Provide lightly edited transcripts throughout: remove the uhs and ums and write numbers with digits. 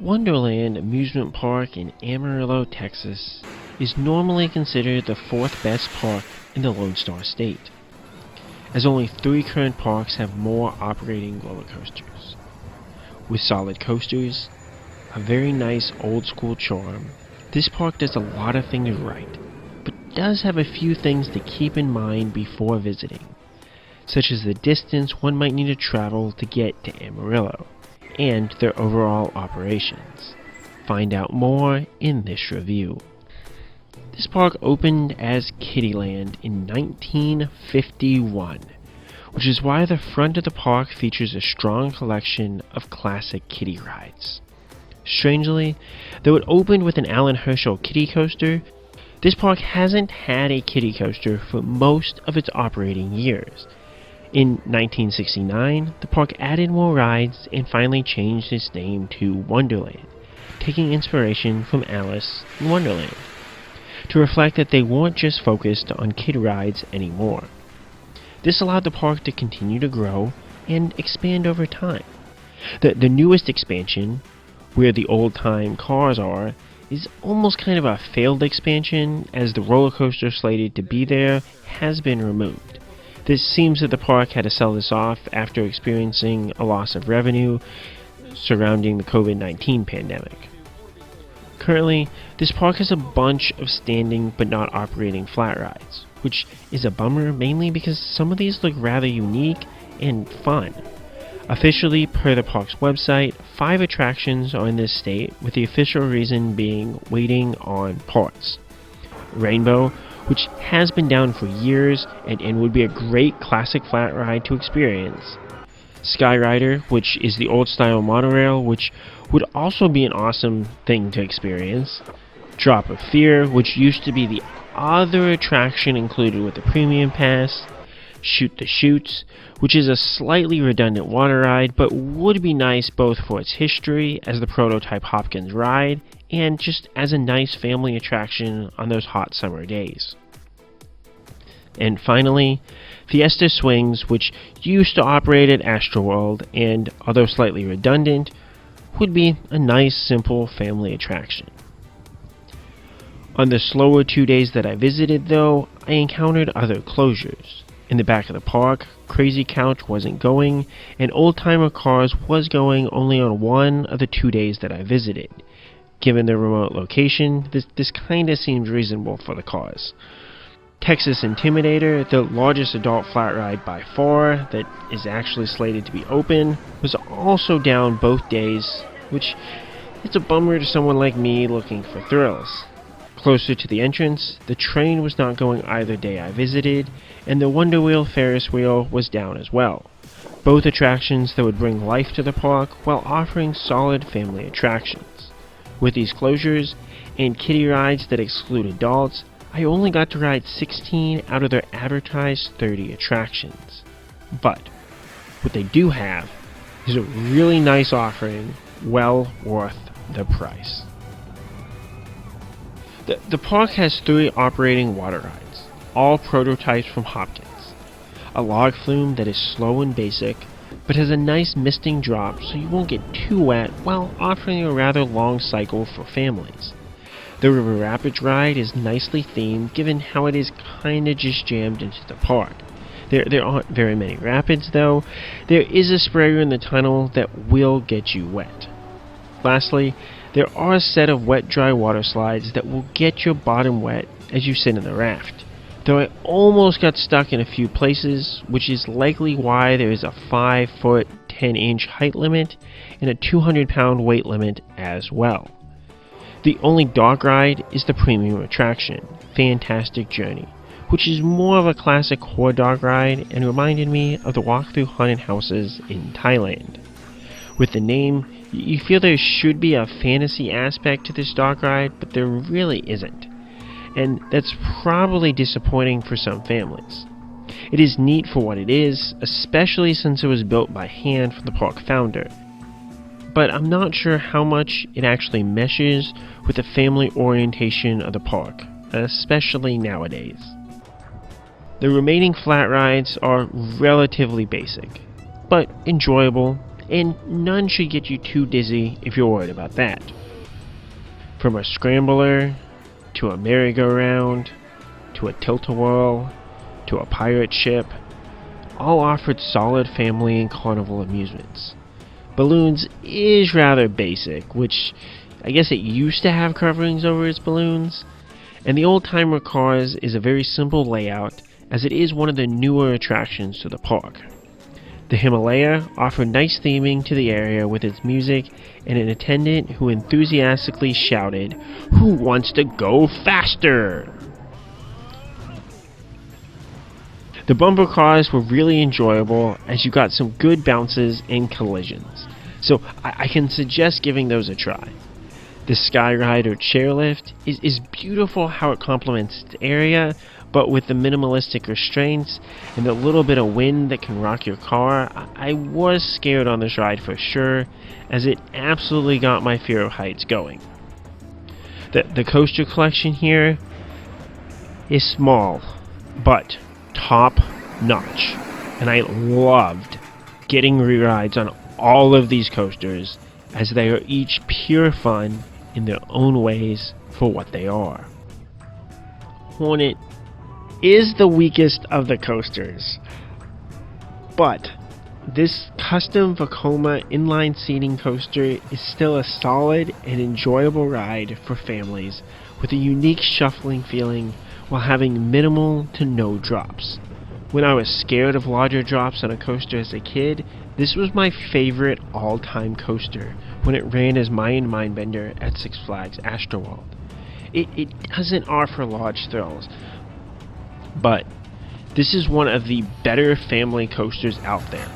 Wonderland Amusement Park in Amarillo, Texas is normally considered the fourth best park in the Lone Star State, as only 3 current parks have more operating roller coasters. With solid coasters, a very nice old school charm, this park does a lot of things right, but does have a few things to keep in mind before visiting, such as the distance one might need to travel to get to Amarillo, and their overall operations. Find out more in this review. This park opened as Kiddyland in 1951, which is why the front of the park features a strong collection of classic kiddie rides. Strangely, though it opened with an Alan Herschel kiddie coaster, this park hasn't had a kiddie coaster for most of its operating years. In 1969, the park added more rides and finally changed its name to Wonderland, taking inspiration from Alice in Wonderland, to reflect that they weren't just focused on kid rides anymore. This allowed the park to continue to grow and expand over time. The newest expansion, where the old-time cars are, is almost kind of a failed expansion, as the roller coaster slated to be there has been removed. This seems that the park had to sell this off after experiencing a loss of revenue surrounding the COVID-19 pandemic. Currently, this park has a bunch of standing but not operating flat rides, which is a bummer mainly because some of these look rather unique and fun. Officially, per the park's website, 5 attractions are in this state, with the official reason being waiting on parts. Rainbow, which has been down for years and would be a great classic flat ride to experience. Skyrider, which is the old style monorail, which would also be an awesome thing to experience. Drop of Fear, which used to be the other attraction included with the premium pass. Shoot the Chutes, which is a slightly redundant water ride, but would be nice both for its history as the prototype Hopkins ride and just as a nice family attraction on those hot summer days. And finally, Fiesta Swings, which used to operate at Astroworld and, although slightly redundant, would be a nice simple family attraction. On the slower 2 days that I visited though, I encountered other closures. In the back of the park, Crazy Couch wasn't going, and Old Timer Cars was going only on one of the 2 days that I visited. Given their remote location, this kinda seems reasonable for the cause. Texas Intimidator, the largest adult flat ride by far that is actually slated to be open, was also down both days, which is a bummer to someone like me looking for thrills. Closer to the entrance, the train was not going either day I visited, and the Wonder Wheel Ferris wheel was down as well. Both attractions that would bring life to the park while offering solid family attractions. With these closures, and kiddie rides that exclude adults, I only got to ride 16 out of their advertised 30 attractions. But what they do have is a really nice offering, well worth the price. The park has 3 operating water rides, all prototypes from Hopkins. A log flume that is slow and basic, but has a nice misting drop so you won't get too wet while offering a rather long cycle for families. The River Rapids ride is nicely themed given how it is kinda just jammed into the park. There aren't very many rapids though. There is a sprayer in the tunnel that will get you wet. Lastly, there are a set of wet-dry water slides that will get your bottom wet as you sit in the raft, though I almost got stuck in a few places, which is likely why there is a 5-foot 10-inch height limit and a 200-pound weight limit as well. The only dog ride is the premium attraction, Fantastic Journey, which is more of a classic horror dog ride and reminded me of the walk through haunted houses in Thailand. With the name, you feel there should be a fantasy aspect to this dog ride, but there really isn't. And that's probably disappointing for some families. It is neat for what it is, especially since it was built by hand for the park founder. But I'm not sure how much it actually meshes with the family orientation of the park, especially nowadays. The remaining flat rides are relatively basic, but enjoyable and none should get you too dizzy if you're worried about that. From a scrambler, to a merry-go-round, to a tilt-a-whirl, to a pirate ship, all offered solid family and carnival amusements. Balloons is rather basic, which I guess it used to have coverings over its balloons, and the old-timer cars is a very simple layout as it is one of the newer attractions to the park. The Himalaya offered nice theming to the area with its music and an attendant who enthusiastically shouted, "Who wants to go faster?" The bumper cars were really enjoyable as you got some good bounces and collisions, so I can suggest giving those a try. The Skyride or chairlift is beautiful how it complements its area, but with the minimalistic restraints and the little bit of wind that can rock your car, I was scared on this ride for sure, as it absolutely got my fear of heights going. The coaster collection here is small, but top notch, and I loved getting re-rides on all of these coasters as they are each pure fun in their own ways for what they are. Hornet is the weakest of the coasters, but this custom Vekoma inline seating coaster is still a solid and enjoyable ride for families with a unique shuffling feeling while having minimal to no drops. When I was scared of larger drops on a coaster as a kid, this was my favorite all-time coaster when it ran as Mayan Mindbender at Six Flags Astroworld. It doesn't offer large thrills, but this is one of the better family coasters out there,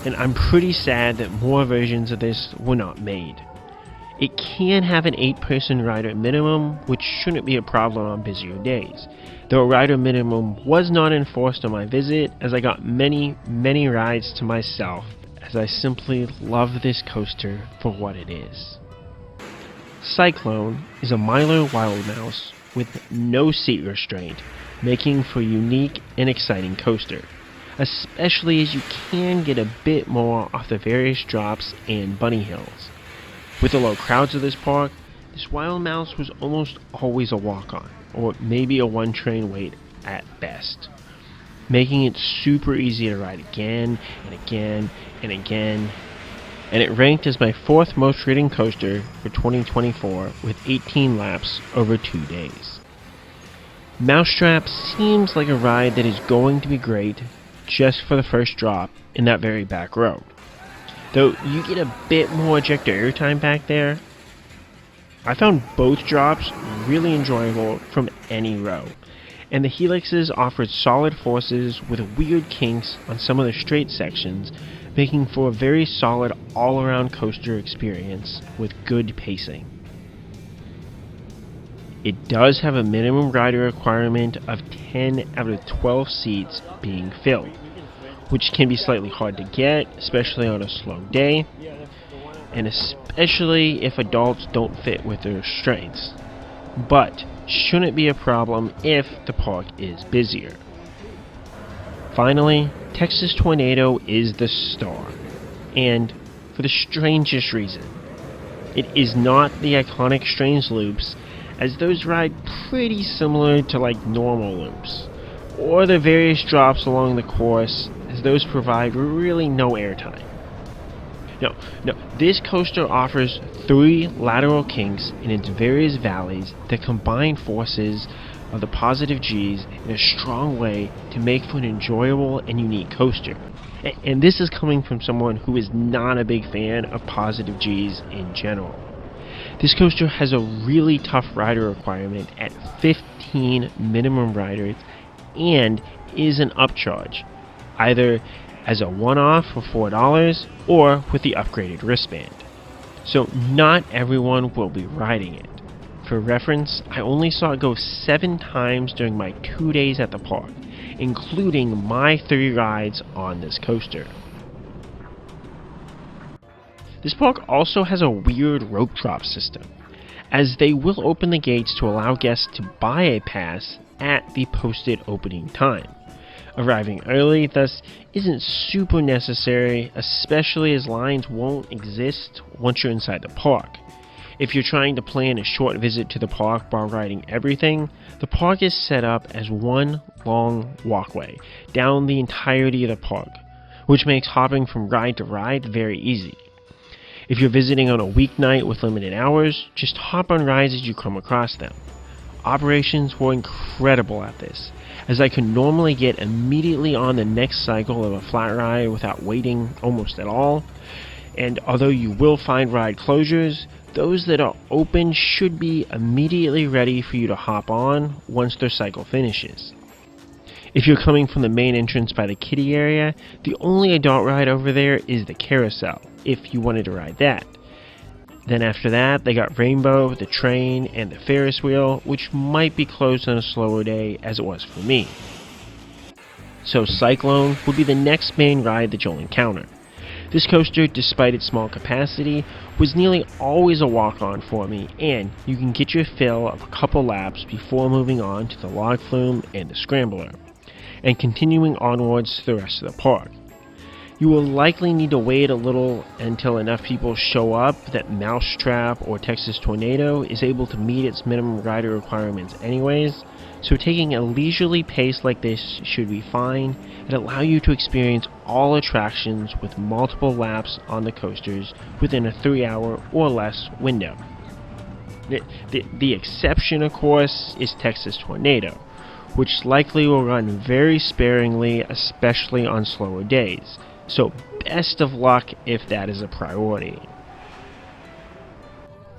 and I'm pretty sad that more versions of this were not made. It can have an 8-person rider minimum, which shouldn't be a problem on busier days, though a rider minimum was not enforced on my visit as I got many rides to myself, as I simply love this coaster for what it is. Cyclone is a Milo Wild Mouse with no seat restraint, making for a unique and exciting coaster, especially as you can get a bit more off the various drops and bunny hills. With the low crowds of this park, this Wild Mouse was almost always a walk-on, or maybe a one-train wait at best, making it super easy to ride again and again and again, and it ranked as my 4th most ridden coaster for 2024 with 18 laps over 2 days. Mousetrap seems like a ride that is going to be great just for the first drop in that very back row, though you get a bit more ejector airtime back there. I found both drops really enjoyable from any row, and the helixes offered solid forces with weird kinks on some of the straight sections, making for a very solid all-around coaster experience with good pacing. It does have a minimum rider requirement of 10 out of 12 seats being filled, which can be slightly hard to get, especially on a slow day, and especially if adults don't fit with their restraints, but shouldn't be a problem if the park is busier. Finally, Texas Tornado is the star, and for the strangest reason. It is not the iconic Strange Loops, as those ride pretty similar to like normal loops, or the various drops along the course, as those provide really no airtime. No, this coaster offers 3 lateral kinks in its various valleys that combine forces of the positive G's in a strong way to make for an enjoyable and unique coaster. And this is coming from someone who is not a big fan of positive G's in general. This coaster has a really tough rider requirement at 15 minimum riders and is an upcharge, either as a one-off for $4 or with the upgraded wristband. So not everyone will be riding it. For reference, I only saw it go 7 times during my 2 days at the park, including my 3 rides on this coaster. This park also has a weird rope drop system, as they will open the gates to allow guests to buy a pass at the posted opening time. Arriving early thus isn't super necessary, especially as lines won't exist once you're inside the park. If you're trying to plan a short visit to the park while riding everything, the park is set up as one long walkway down the entirety of the park, which makes hopping from ride to ride very easy. If you're visiting on a weeknight with limited hours, just hop on rides as you come across them. Operations were incredible at this, as I could normally get immediately on the next cycle of a flat ride without waiting almost at all, and although you will find ride closures, those that are open should be immediately ready for you to hop on once their cycle finishes. If you're coming from the main entrance by the kiddie area, the only adult ride over there is the carousel, if you wanted to ride that. Then after that, they got Rainbow, the train, and the Ferris wheel, which might be closed on a slower day as it was for me. So Cyclone would be the next main ride that you'll encounter. This coaster, despite its small capacity, was nearly always a walk-on for me, and you can get your fill of a couple laps before moving on to the log flume and the scrambler, and continuing onwards to the rest of the park. You will likely need to wait a little until enough people show up that Mousetrap or Texas Tornado is able to meet its minimum rider requirements anyways, so taking a leisurely pace like this should be fine and allow you to experience all attractions with multiple laps on the coasters within a 3-hour or less window. The exception, of course, is Texas Tornado, which likely will run very sparingly, especially on slower days. So best of luck if that is a priority.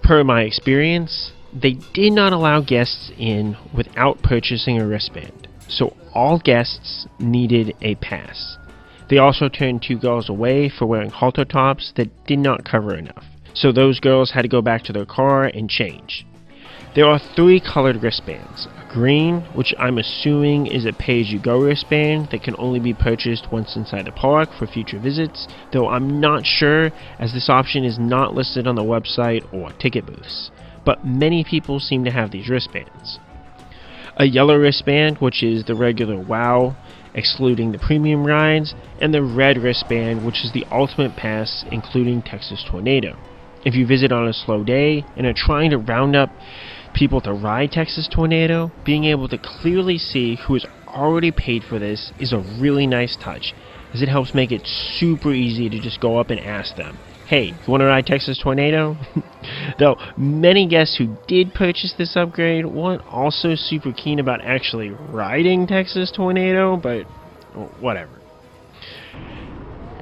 Per my experience, they did not allow guests in without purchasing a wristband, so all guests needed a pass. They also turned 2 girls away for wearing halter tops that did not cover enough, so those girls had to go back to their car and change. There are 3 colored wristbands. A green, which I'm assuming is a pay-as-you-go wristband that can only be purchased once inside the park for future visits, though I'm not sure as this option is not listed on the website or ticket booths, but many people seem to have these wristbands. A yellow wristband, which is the regular WOW, excluding the premium rides, and the red wristband, which is the ultimate pass, including Texas Tornado. If you visit on a slow day and are trying to round up people to ride Texas Tornado, being able to clearly see who has already paid for this is a really nice touch, as it helps make it super easy to just go up and ask them, hey, you want to ride Texas Tornado? Though many guests who did purchase this upgrade weren't also super keen about actually riding Texas Tornado, but whatever.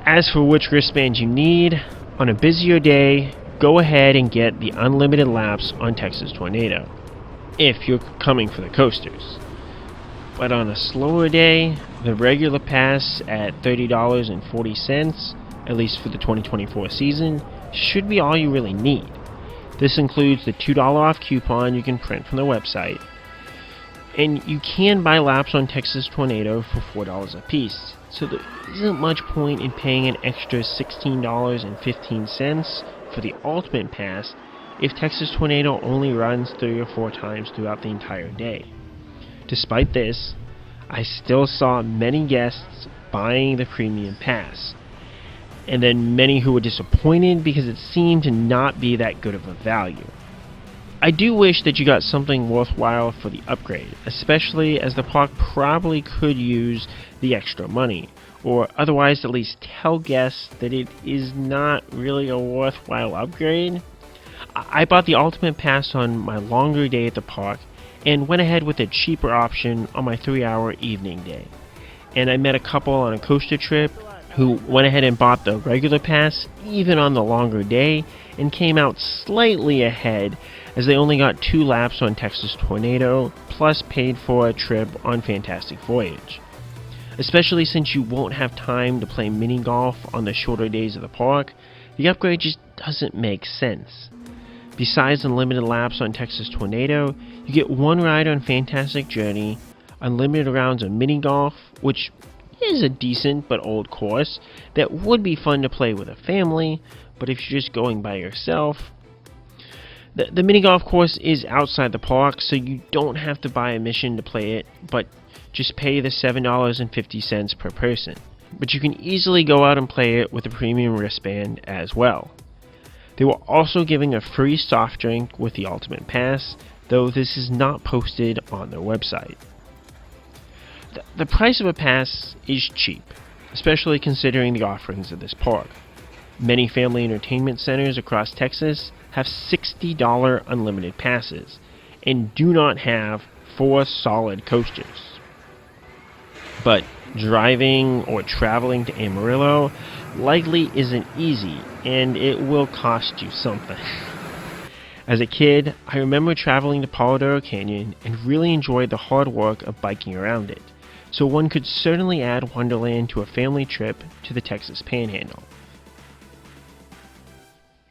As for which wristband you need, on a busier day, go ahead and get the unlimited laps on Texas Tornado, if you're coming for the coasters. But on a slower day, the regular pass at $30.40, at least for the 2024 season, should be all you really need. This includes the $2 off coupon you can print from the website, and you can buy laps on Texas Tornado for $4 a piece, so there isn't much point in paying an extra $16.15 for the Ultimate Pass if Texas Tornado only runs 3 or 4 times throughout the entire day. Despite this, I still saw many guests buying the Premium Pass, and then many who were disappointed because it seemed to not be that good of a value. I do wish that you got something worthwhile for the upgrade, especially as the park probably could use the extra money, or otherwise at least tell guests that it is not really a worthwhile upgrade. I bought the Ultimate Pass on my longer day at the park, and went ahead with a cheaper option on my 3-hour evening day. And I met a couple on a coaster trip who went ahead and bought the regular pass even on the longer day, and came out slightly ahead as they only got 2 laps on Texas Tornado, plus paid for a trip on Fantastic Voyage. Especially since you won't have time to play mini golf on the shorter days of the park, the upgrade just doesn't make sense. Besides unlimited laps on Texas Tornado, you get 1 ride on Fantastic Journey, unlimited rounds of mini golf, which is a decent but old course that would be fun to play with a family, but if you're just going by yourself. The mini golf course is outside the park, so you don't have to buy admission to play it, but just pay the $7.50 per person. But you can easily go out and play it with a premium wristband as well. They were also giving a free soft drink with the Ultimate Pass, though this is not posted on their website. The price of a pass is cheap, especially considering the offerings of this park. Many family entertainment centers across Texas have $60 unlimited passes and do not have 4 solid coasters. But driving or traveling to Amarillo likely isn't easy, and it will cost you something. As a kid, I remember traveling to Palo Canyon and really enjoyed the hard work of biking around it, so one could certainly add Wonderland to a family trip to the Texas Panhandle.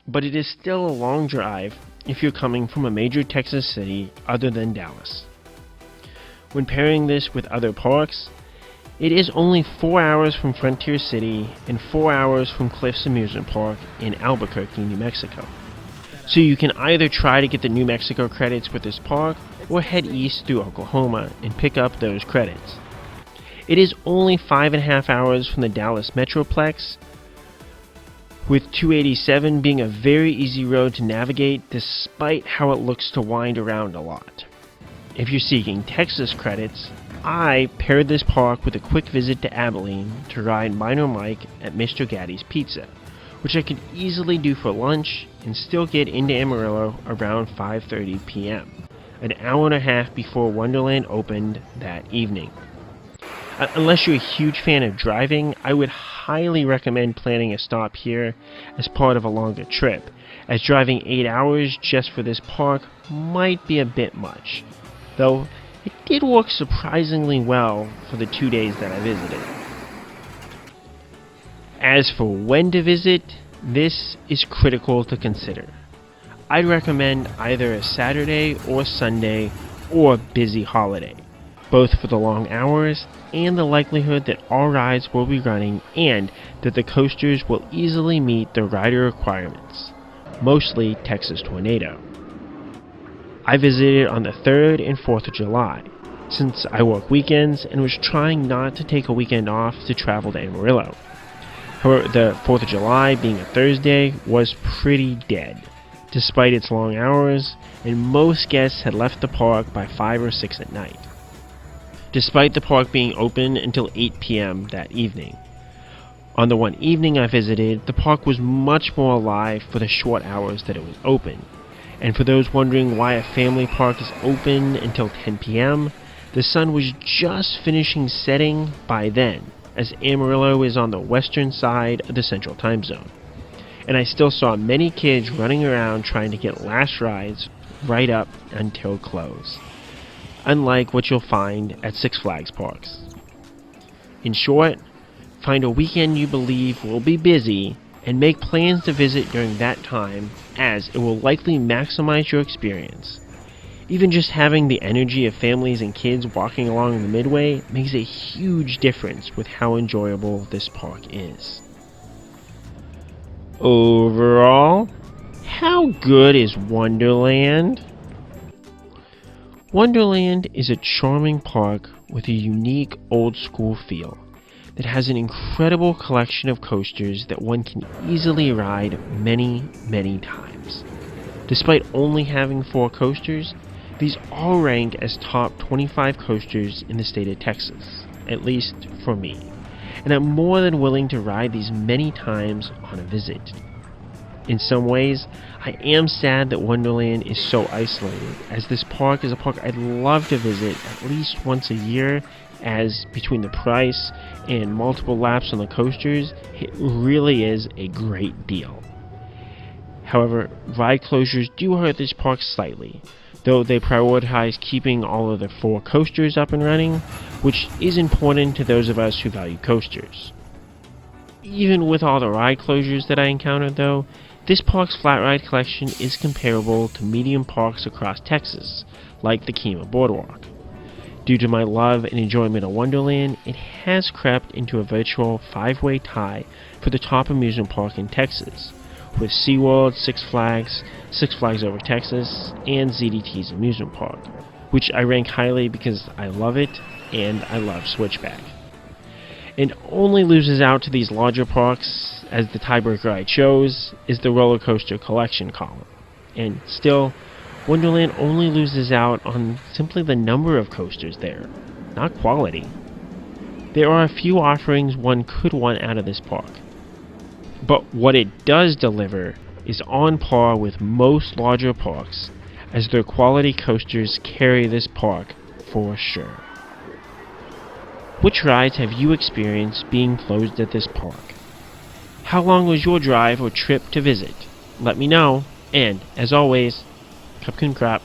But it is still a long drive if you're coming from a major Texas city other than Dallas. When pairing this with other parks, it is only 4 hours from Frontier City and 4 hours from Cliffs Amusement Park in Albuquerque, New Mexico. So you can either try to get the New Mexico credits with this park or head east through Oklahoma and pick up those credits. It is only 5.5 hours from the Dallas Metroplex, with 287 being a very easy road to navigate despite how it looks to wind around a lot. If you're seeking Texas credits, I paired this park with a quick visit to Abilene to ride Minor Mike at Mr. Gatti's Pizza, which I could easily do for lunch and still get into Amarillo around 5:30 p.m., an hour and a half before Wonderland opened that evening. Unless you're a huge fan of driving, I would highly recommend planning a stop here as part of a longer trip, as driving 8 hours just for this park might be a bit much, though it did work surprisingly well for the 2 days that I visited. As for when to visit, this is critical to consider. I'd recommend either a Saturday or Sunday or busy holiday, both for the long hours and the likelihood that all rides will be running and that the coasters will easily meet the rider requirements, mostly Texas Tornado. I visited on the 3rd and 4th of July, since I work weekends and was trying not to take a weekend off to travel to Amarillo. However, the 4th of July, being a Thursday, was pretty dead, despite its long hours, and most guests had left the park by 5 or 6 at night, despite the park being open until 8 p.m. that evening. On the one evening I visited, the park was much more alive for the short hours that it was open. And for those wondering why a family park is open until 10 p.m., the sun was just finishing setting by then, as Amarillo is on the western side of the Central Time Zone. And I still saw many kids running around trying to get last rides right up until close, unlike what you'll find at Six Flags parks. In short, find a weekend you believe will be busy and make plans to visit during that time, as it will likely maximize your experience. Even just having the energy of families and kids walking along the midway makes a huge difference with how enjoyable this park is. Overall, how good is Wonderland? Wonderland is a charming park with a unique old-school feel that has an incredible collection of coasters that one can easily ride many, many times. Despite only having 4 coasters, these all rank as top 25 coasters in the state of Texas, at least for me, and I'm more than willing to ride these many times on a visit. In some ways, I am sad that Wonderland is so isolated, as this park is a park I'd love to visit at least once a year, as between the price and multiple laps on the coasters, it really is a great deal. However, ride closures do hurt this park slightly, though they prioritize keeping all of the 4 coasters up and running, which is important to those of us who value coasters. Even with all the ride closures that I encountered though, this park's flat ride collection is comparable to medium parks across Texas, like the Kemah Boardwalk. Due to my love and enjoyment of Wonderland, it has crept into a virtual 5-way tie for the top amusement park in Texas, with SeaWorld, Six Flags Over Texas, and ZDT's amusement park, which I rank highly because I love it, and I love Switchback. And only loses out to these larger parks, as the tiebreaker I chose is the roller coaster collection column. And still, Wonderland only loses out on simply the number of coasters there, not quality. There are a few offerings one could want out of this park, but what it does deliver is on par with most larger parks, as their quality coasters carry this park for sure. Which rides have you experienced being closed at this park? How long was your drive or trip to visit? Let me know, and as always, Capcoon Crap.